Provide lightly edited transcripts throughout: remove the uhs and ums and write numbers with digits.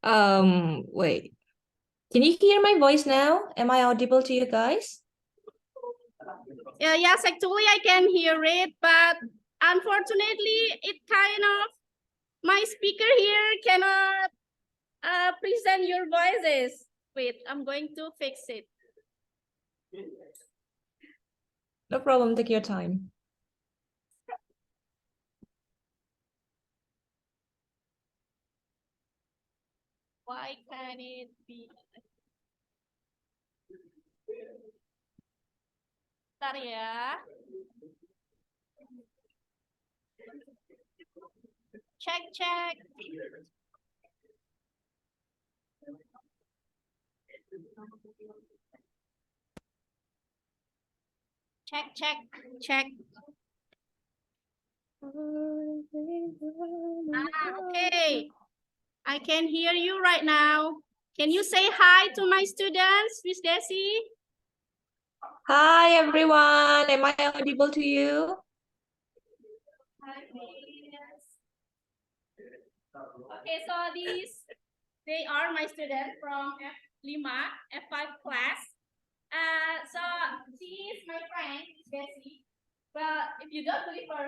Wait. Can you hear my voice now? Am I audible to you guys? Yes, actually I can hear it, but unfortunately it kind of, my speaker here cannot present your voices. Wait, I'm going to fix it. No problem, take your time. Why can't it be? Bentar ya. Check, check. Check, check, check. Okay. I can hear you right now. Can you say hi to my students, Miss Desi? Hi, everyone. Am I audible to you? Okay, so they are my students from F5, F5 class. So she is my friend, Desi. But if you don't believe her,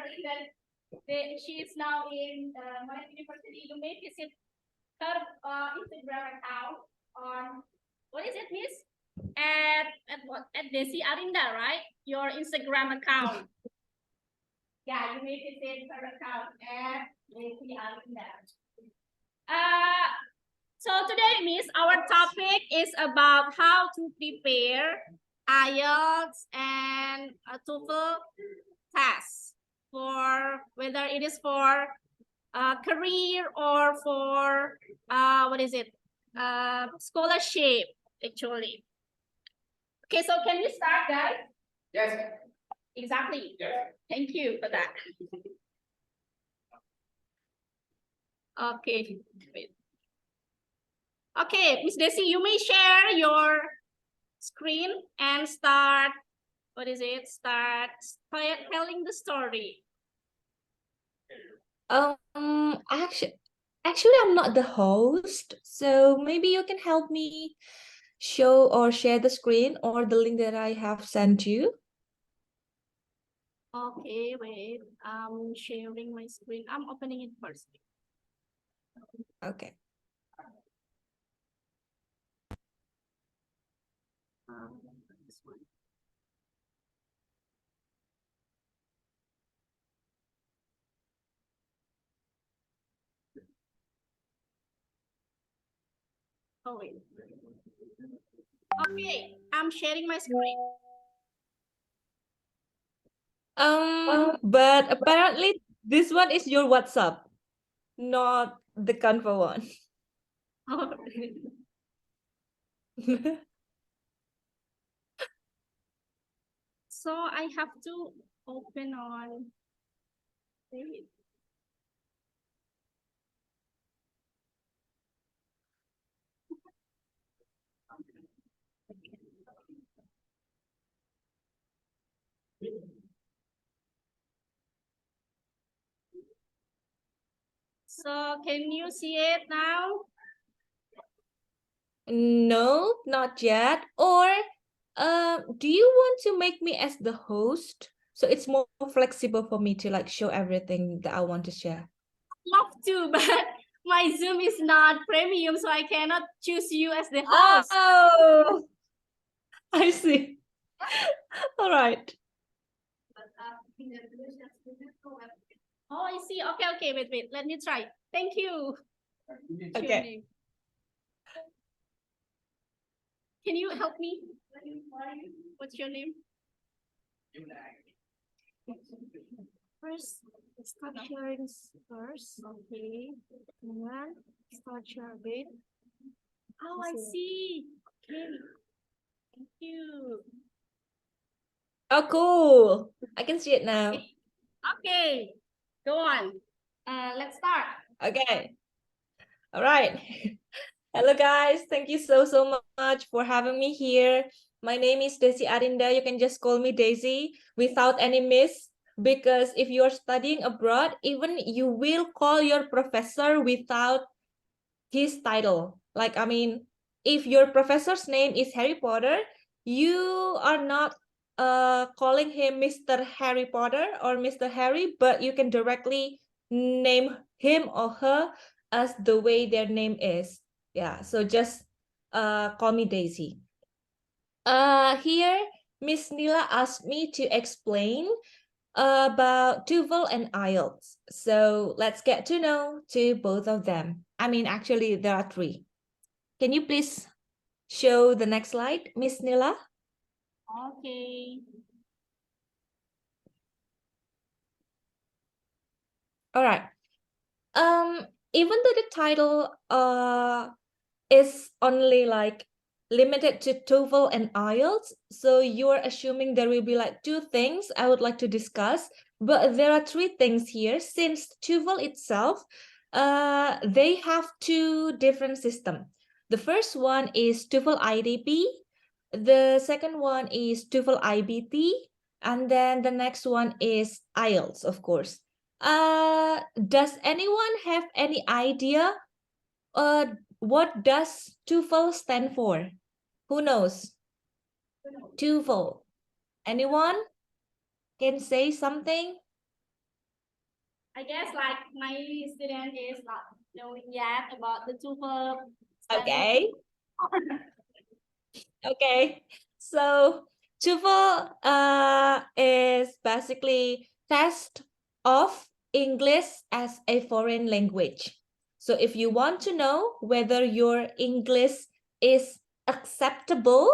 then she is now in my university. You may visit her Instagram account on, what is it, Miss? At what? At Desi Arinda, right? Your Instagram account. Yeah, you may visit her account at Desi Arinda. So today, Miss, our topic is about how to prepare IELTS and TOEFL tests, for whether it is for career or for what is it, scholarship, actually. Okay, so can we start, guys? Yes. Exactly. Yes. Thank you for that. Okay. Wait. Okay, Miss Desi, you may share your screen and start, what is it? Start telling the story. Actually, I'm not the host, so maybe you can help me show or share the screen or the link that I have sent you. Okay, wait. I'm sharing my screen. I'm opening it first. Okay. This one. Oh, wait. Okay, I'm sharing my screen. But apparently this one is your WhatsApp, not the Canva one. Oh. So I have to open on. Wait. So can you see it now? No, not yet. Or do you want to make me as the host? So it's more flexible for me to like show everything that I want to share. Love to, but my Zoom is not premium, so I cannot choose you as the host. Oh, I see. All right. Oh, I see. Okay, wait. Let me try. Thank you. Okay. Can you help me? What's your name? First, start sharing first. Okay. And then start sharing. Oh, I see. Okay. Thank you. Oh, cool. I can see it now. Okay. Go on. Let's start. Okay. All right. Hello, guys. Thank you so much for having me here. My name is Desi Arinda. You can just call me Daisy without any miss, because if you're studying abroad, even you will call your professor without his title. Like, I mean, if your professor's name is Harry Potter, you are not calling him Mr. Harry Potter or Mr. Harry, but you can directly name him or her as the way their name is. Yeah, so just call me Daisy. Here, Miss Nila asked me to explain about TOEFL and IELTS. So let's get to know to both of them. I mean, actually, there are three. Can you please show the next slide, Miss Nila? Okay. All right. Even though the title is only like limited to TOEFL and IELTS, so you're assuming there will be like two things I would like to discuss, but there are three things here. Since TOEFL itself, they have two different systems. The first one is TOEFL IDP, the second one is TOEFL IBT, and then the next one is IELTS, of course. Does anyone have any idea what does TOEFL stand for? Who knows? TOEFL. Anyone can say something? I guess like my student is not knowing yet about the TOEFL. Okay. Okay. So TOEFL is basically test of English as a foreign language. So if you want to know whether your English is acceptable,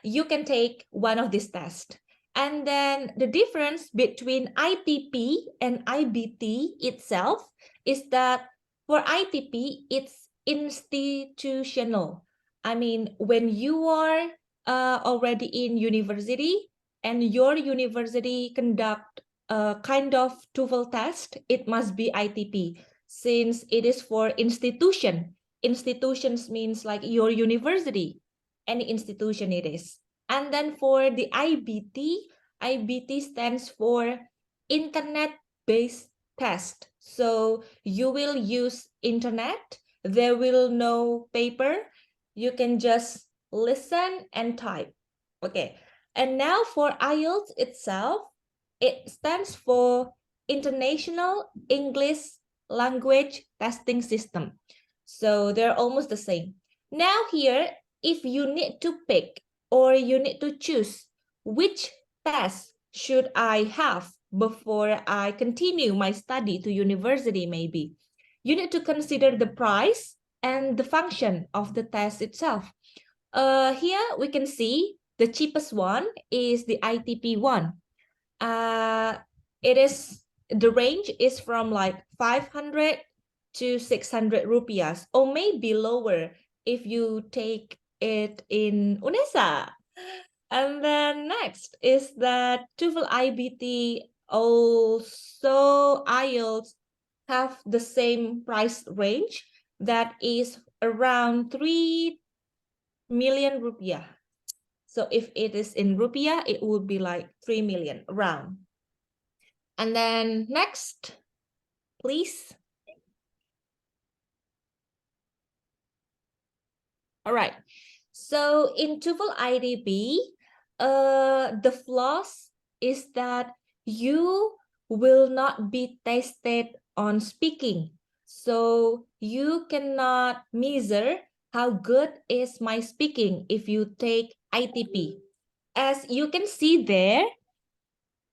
you can take one of these tests. And then the difference between ITP and IBT itself is that for ITP, it's institutional. I mean, when you are already in university and your university conduct a kind of TOEFL test, it must be ITP since it is for institution. Institutions means like your university, any institution it is. And then for the IBT, IBT stands for internet-based test. So you will use internet, there will no paper, you can just listen and type. Okay, and now for IELTS itself, it stands for International English Language Testing System. So they're almost the same. Now here, if you need to pick or you need to choose which test should I have before I continue my study to university maybe, you need to consider the price and the function of the test itself. Here we can see the cheapest one is the ITP one. It is the range is from like 500 to 600 rupiahs, or maybe lower if you take it in UNESA. And then next is that TOEFL IBT, also IELTS have the same price range that is around 3 million rupiah. So if it is in rupiah, it would be like 3 million around. And then next, please. All right. So in TOEFL IDP, the flaws is that you will not be tested on speaking. So you cannot measure how good is my speaking if you take ITP. As you can see there,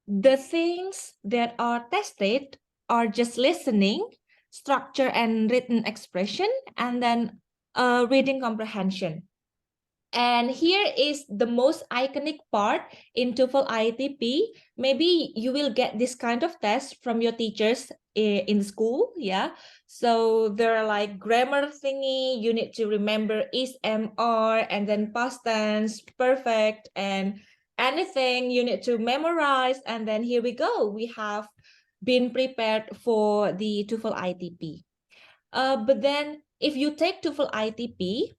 the things that are tested are just listening, structure and written expression, and then reading comprehension. And here is the most iconic part in TOEFL ITP. Maybe you will get this kind of test from your teachers in school, yeah? So there are like grammar thingy, you need to remember is, am, are, and then past tense, perfect, and anything you need to memorize. And then here we go. We have been prepared for the TOEFL ITP. But then if you take TOEFL ITP,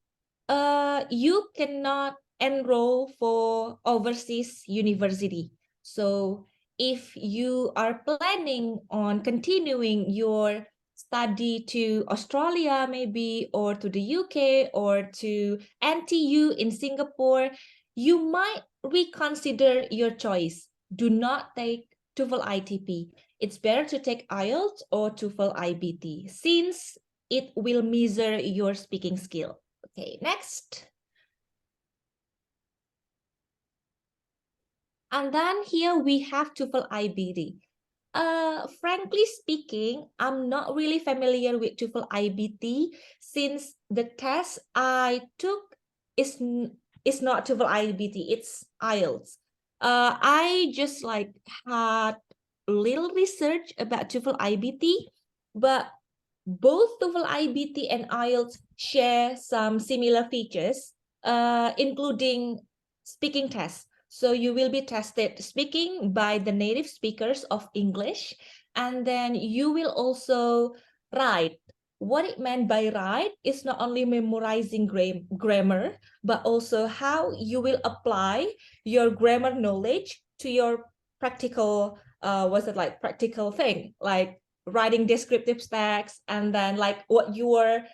you cannot enroll for overseas university. So if you are planning on continuing your study to Australia maybe, or to the UK, or to NTU in Singapore, you might reconsider your choice. Do not take TOEFL ITP. It's better to take IELTS or TOEFL IBT since it will measure your speaking skill. Okay, next. And then here we have TOEFL IBT. Frankly speaking, I'm not really familiar with TOEFL IBT since the test I took is not TOEFL IBT, it's IELTS. I just like had little research about TOEFL IBT, but both TOEFL IBT and IELTS share some similar features, including speaking tests. So you will be tested speaking by the native speakers of English, and then you will also write. What it meant by write is not only memorizing grammar, but also how you will apply your grammar knowledge to your practical, practical thing, like writing descriptive text, and then like what you are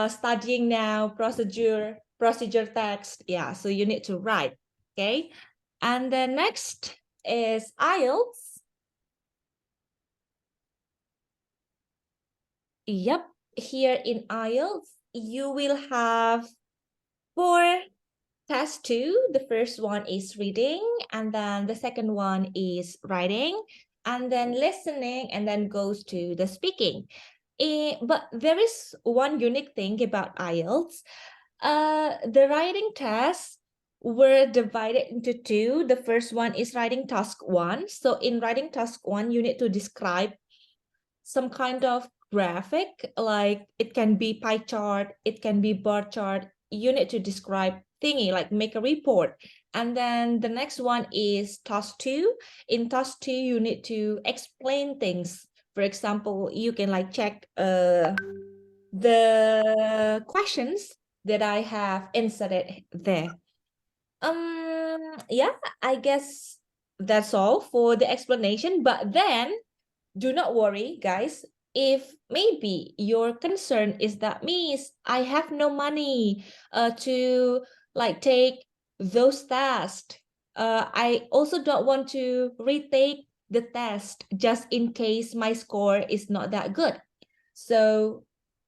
studying now, procedure text. Yeah, so you need to write. Okay, and then next is IELTS. Yep, here in IELTS, you will have 4 tests too. The first one is reading, and then the second one is writing, and then listening, and then goes to the speaking. But there is one unique thing about IELTS. The writing tests were divided into 2. The first one is writing task 1. So in writing task 1, you need to describe some kind of graphic, like it can be pie chart, it can be bar chart. You need to describe thingy, like make a report. And then the next one is task 2. In task 2, you need to explain things. For example, you can like check the questions that I have inserted there. Yeah, I guess that's all for the explanation. But then do not worry, guys. If maybe your concern is that means I have no money to like take those tests. I also don't want to retake the test just in case my score is not that good. So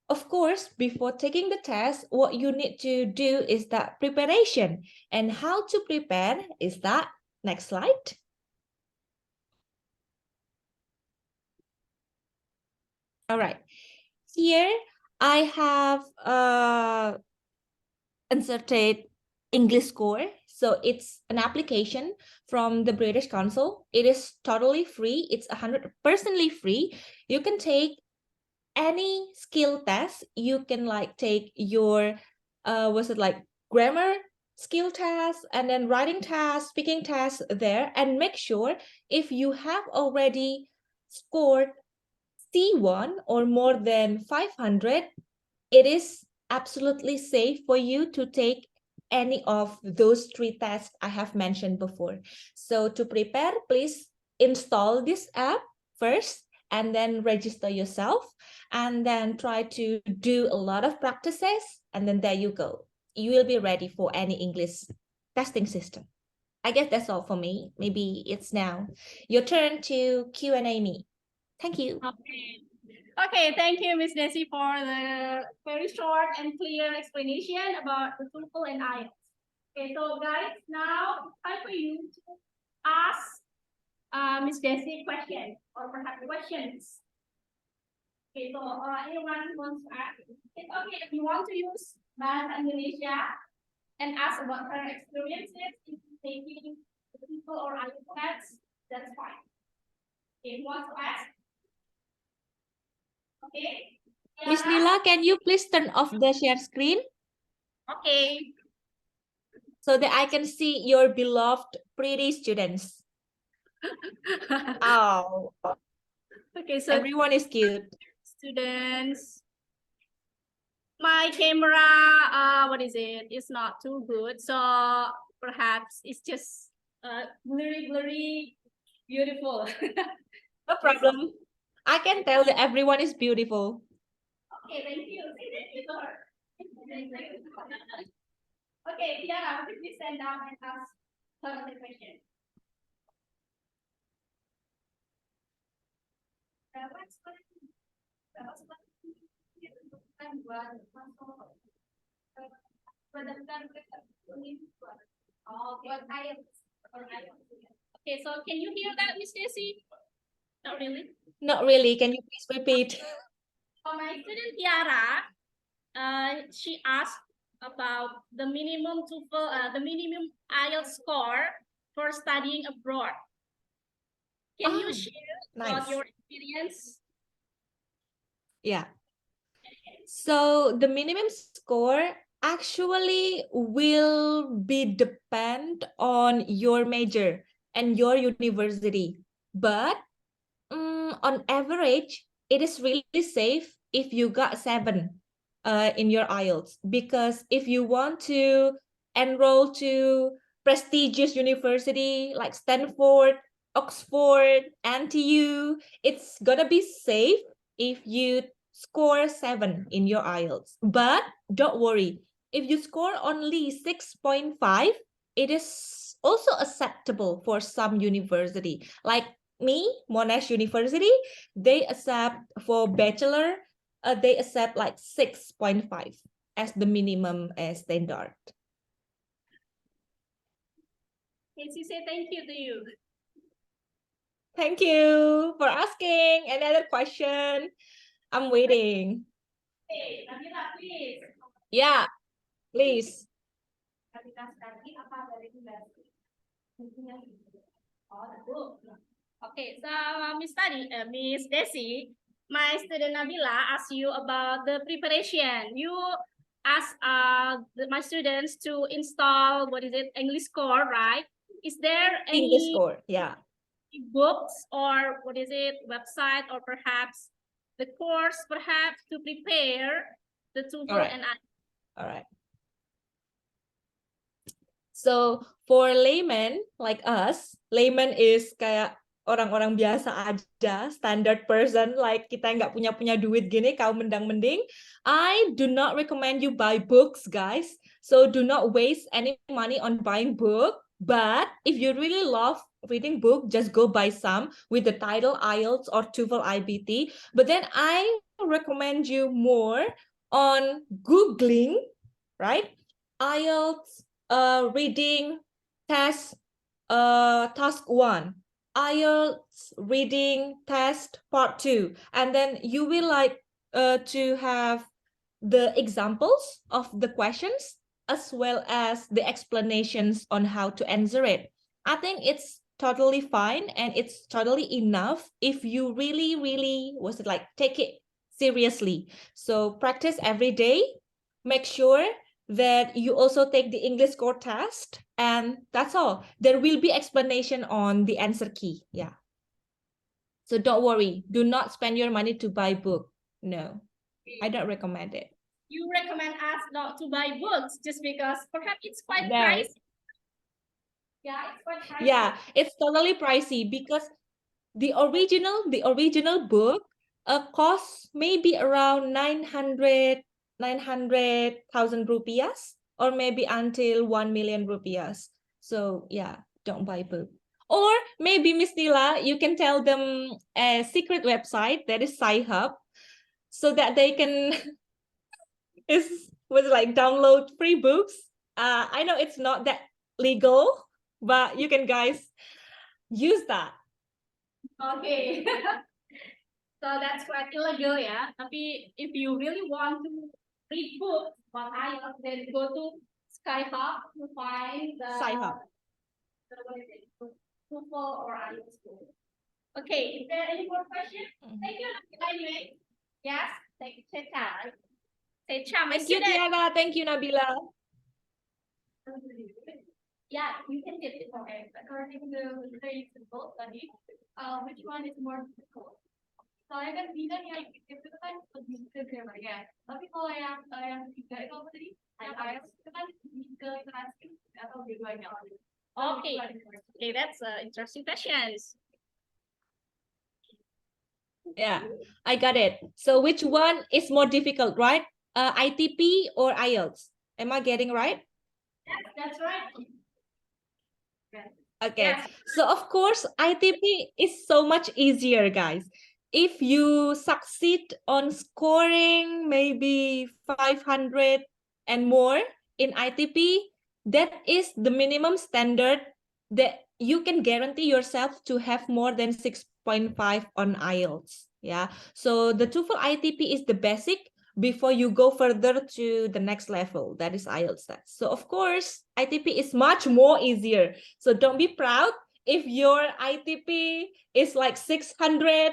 of course, before taking the test, what you need to do is that preparation. And how to prepare is that, next slide. All right. Here I have inserted English score. So it's an application from the British Council. It is totally free. It's 100% free. You can take any skill test. You can like take your grammar skill test, and then writing test, speaking test there, and make sure if you have already scored C1 or more than 500, it is absolutely safe for you to take any of those 3 tests I have mentioned before. So to prepare, please install this app first and then register yourself, and then try to do a lot of practices, and then there you go. You will be ready for any English testing system. I guess that's all for me. Maybe it's now your turn to Q&A me. Thank you. Okay. Okay, thank you, Miss Desi, for the very short and clear explanation about the TOEFL and IELTS. Okay, so guys, now time for you to ask Miss Desi question or perhaps questions. Okay, so anyone wants to ask? It's okay if you want to use Bahasa Indonesia and ask about her experiences in taking the TOEFL or IELTS tests, that's fine. Okay, who wants to ask? Okay. Miss Nila, can you please turn off the share screen? Okay. So that I can see your beloved pretty students. Oh. Okay, so everyone is cute. Students, my camera, what is it? It's not too good. So perhaps it's just blurry, beautiful. No problem. I can tell that everyone is beautiful. Okay, thank you. Thank you, sir. Okay, Tiara, would you please stand down and ask her the question? Okay, so can you hear that, Miss Desi? Not really. Not really. Can you please repeat? For my student Tiara, she asked about the minimum TOEFL, the minimum IELTS score for studying abroad. Can you share about Nice. your experience? Yeah. So the minimum score actually will be depend on your major and your university. But on average, it is really safe if you got 7 in your IELTS, because if you want to enroll to prestigious university like Stanford, Oxford, NTU, it's gonna be safe if you score 7 in your IELTS. But don't worry, if you score only 6.5, it is also acceptable for some university. Like me, Monash University, they accept for bachelor, they accept like 6.5 as the minimum standard. Can she say thank you to you? Thank you for asking. Any other question? I'm waiting. Hey, Nabila, please. Yeah, please. Nabila study apa dari Desi? Oh, the book. Okay, so Miss Desi, my student Nabila asked you about the preparation. You asked my students to install, what is it, English Core, right? Is there English any score, yeah. books or what is it, website, or perhaps the course perhaps to prepare the TOEFL and All right. So for layman like us, layman is kayak orang-orang biasa aja, standard person, like kita nggak punya duit gini, kaum mendang-mending. I do not recommend you buy books, guys. So do not waste any money on buying book. But if you really love reading book, just go buy some with the title IELTS or TOEFL IBT. But then I recommend you more on Googling, right? IELTS reading test task 1, IELTS reading test part 2, and then you will like to have the examples of the questions as well as the explanations on how to answer it. I think it's totally fine and it's totally enough if you really take it seriously. So practice every day, make sure that you also take the English core test, and that's all. There will be explanation on the answer key. Yeah. So don't worry. Do not spend your money to buy book. No, I don't recommend it. You recommend us not to buy books just because perhaps it's quite No. pricey. Yeah, it's quite pricey. Yeah, it's totally pricey because the original book costs maybe around 900,000 rupiahs, or maybe until 1 million rupiahs. So yeah, don't buy book. Or maybe Miss Nila, you can tell them a secret website that is Sci-Hub, so that they can was like download free books. I know it's not that legal, but you can guys use that. Okay. So that's quite illegal, yeah. Tapi if you really want to read books on IELTS, then go to Skyhub to find the Sci-Hub. what is it? TOEFL or IELTS book. Okay, is there any more questions? Thank you, anyway. Yes, thank you, Teta. Teta, my Thank you, student. Tiara. Thank you, Nabila. Yeah, you can get it. Okay, according to the grades in both studies, which one is more difficult? Soalnya kan bidang yang itu kan lebih ke grammar ya. Tapi kalau yang tiga itu apa tadi? IELTS itu kan lebih ke literasi atau dua-duanya. Okay, okay, that's interesting questions. Yeah, I got it. So which one is more difficult, right? ITP or IELTS? Am I getting right? Yes, that's right. Okay, Yes. so of course, ITP is so much easier, guys. If you succeed on scoring maybe 500 and more in ITP, that is the minimum standard that you can guarantee yourself to have more than 6.5 on IELTS. Yeah, so the TOEFL ITP is the basic before you go further to the next level, that is IELTS test. So of course, ITP is much more easier. So don't be proud if your ITP is like 600,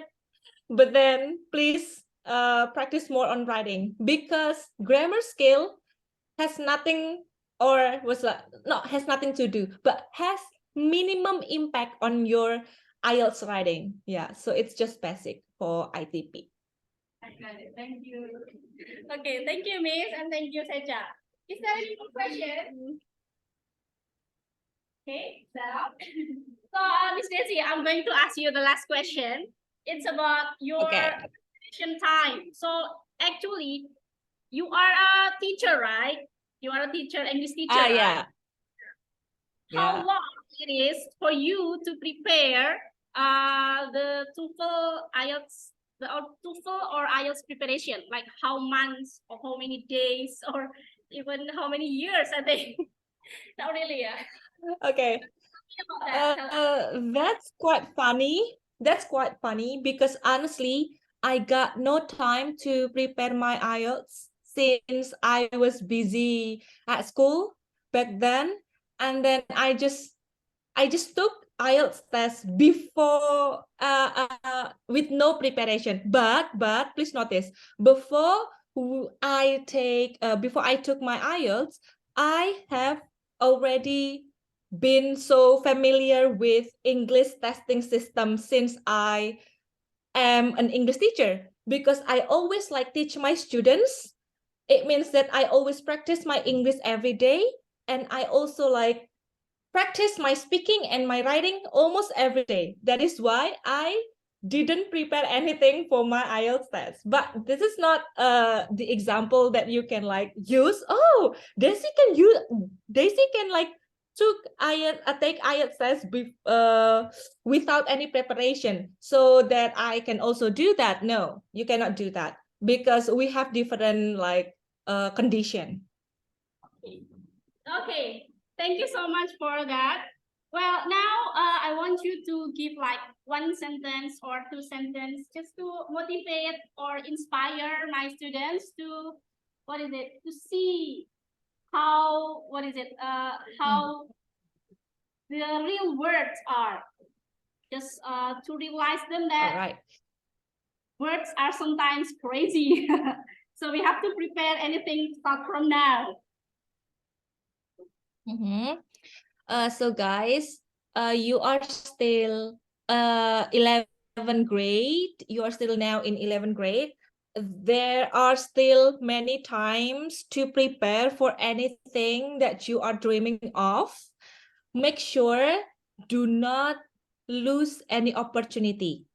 but then please practice more on writing, because grammar skill has nothing, or was not has nothing to do, but has minimum impact on your IELTS writing. Yeah, so it's just basic for ITP. I got it. Thank you. Okay, thank you, Miss, and thank you, Seja. Is there any more question? Okay, so Miss Desi, I'm going to ask you the last question. It's about your Okay. preparation time. So actually, you are a teacher, right? You are a teacher, English teacher, right? Yeah. How Yeah. long it is for you to prepare the TOEFL IELTS, the TOEFL or IELTS preparation? Like how months or how many days or even how many years? I think not really. Yeah. Okay. That's quite funny. That's quite funny because honestly, I got no time to prepare my IELTS since I was busy at school back then, and then I just took IELTS test before with no preparation. But please notice, before I took my IELTS, I have already been so familiar with English testing system since I am an English teacher, because I always like teach my students. It means that I always practice my English every day, and I also like practice my speaking and my writing almost every day. That is why I didn't prepare anything for my IELTS test. But this is not the example that you can like use. Oh, Desi can like take IELTS test without any preparation, so that I can also do that. No, you cannot do that because we have different like condition. Okay, thank you so much for that. Well, now I want you to give like one sentence or two sentences just to motivate or inspire my students to, what is it, to see how, what is it, how the real words are. Just to realize them All that right. words are sometimes crazy. So we have to prepare anything start from now. So guys, you are still 11th grade. You are still now in 11th grade. There are still many times to prepare for anything that you are dreaming of. Make sure do not lose any opportunity.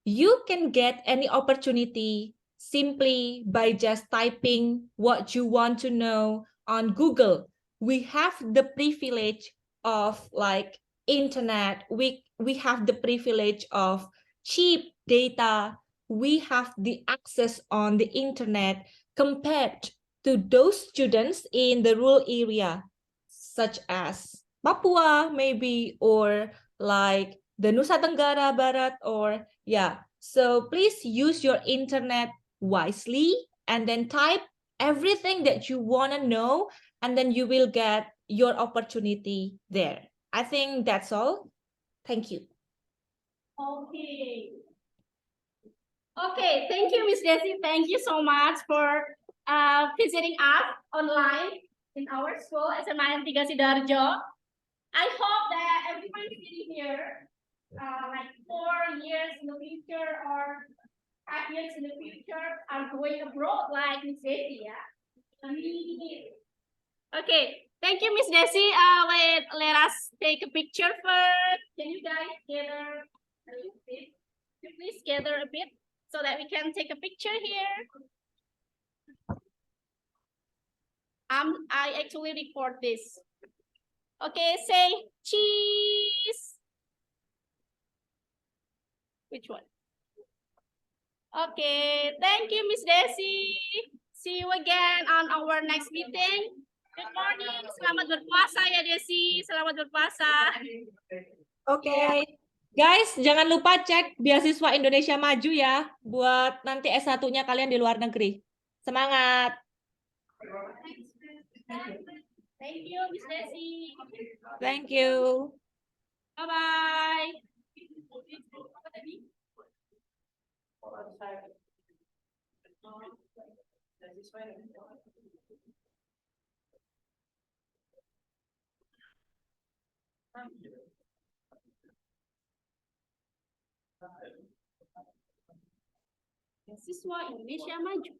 You can get any opportunity simply by just typing what you want to know on Google. We have the privilege of like internet. We have the privilege of cheap data. We have the access on the internet compared to those students in the rural area, such as Papua maybe, or like the Nusa Tenggara Barat, or yeah. So please use your internet wisely and then type everything that you want to know, and then you will get your opportunity there. I think that's all. Thank you. Okay. Okay, thank you, Miss Desi. Thank you so much for visiting us online in our school, SMAN 3 SIDOARJO. I hope that everyone sitting here, like 4 years in the future or 5 years in the future, are going abroad like Miss Desi. Yeah. Okay, thank you, Miss Desi. Let us take a picture first. Can you guys gather a little bit? Please gather a bit so that we can take a picture here. I actually record this. Okay, say cheese. Which one? Okay, thank you, Miss Desi. See you again on our next meeting. Good morning, selamat berpuasa ya Desi, selamat berpuasa. Oke. Guys, jangan lupa cek beasiswa Indonesia Maju ya, buat nanti S1-nya kalian di luar negeri. Semangat. Thank you, Miss Desi. Thank you. Bye-bye. Beasiswa Indonesia Maju.